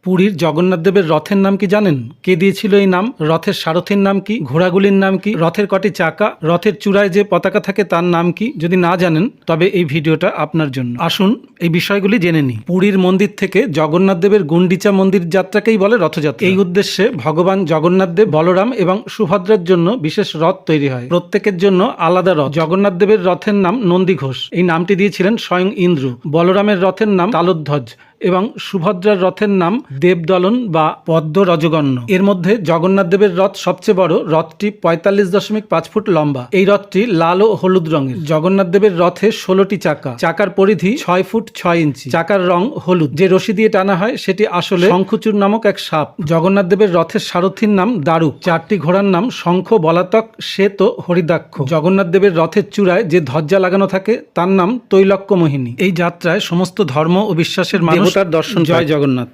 পুরীর জগন্নাথ দেবের রথের নাম কি জানেন? কে দিয়েছিল এই নাম? রথের সারথীর নাম কি? ঘোড়াগুলির নাম কি? রথের কটি চাকা? রথের চূড়ায় যে পতাকা থাকে তার নাম কি? যদি না জানেন তবে এই ভিডিওটা আপনার জন্য। আসুন এই বিষয়গুলি জেনে নিই। পুরীর মন্দির থেকে জগন্নাথ দেবের গুন্ডিচা মন্দির যাত্রাকেই বলে রথযাত্রা। এই উদ্দেশ্যে ভগবান জগন্নাথ দেব, বলরাম এবং সুভদ্রার জন্য বিশেষ রথ তৈরি হয়। প্রত্যেকের জন্য আলাদা রথ। জগন্নাথ দেবের রথের নাম নন্দী ঘোষ, এই নামটি দিয়েছিলেন স্বয়ং ইন্দ্র। বলরামের রথের নাম তালোধ্বজ এবং সুভদ্রার রথের নাম দেবদলন বা পদ্ম রজগণ্য। এর মধ্যে জগন্নাথ দেবের রথ সবচেয়ে বড়। রথটি 45.5 ফুট লম্বা। এই রথটি লাল ও হলুদ রঙের। জগন্নাথ দেবের রথে 16টি চাকা। চাকার পরিধি 6 ফুট 6 ইঞ্চি। চাকার রং হলুদ। যে রশি দিয়ে টানা হয় সেটি আসলে শঙ্খচূড় নামক এক সাপ। জগন্নাথ দেবের রথের সারথীর নাম দারুক। 4টি ঘোড়ার নাম শঙ্খ, বলাতক, শ্বেত ও হরিদাক্ষ। জগন্নাথ দেবের রথের চূড়ায় যে ধ্বজা লাগানো থাকে তার নাম তৈলক্য মোহিনী। এই যাত্রায় সমস্ত ধর্ম ও বিশ্বাসের মানুষ তার দর্শন। জয় জগন্নাথ।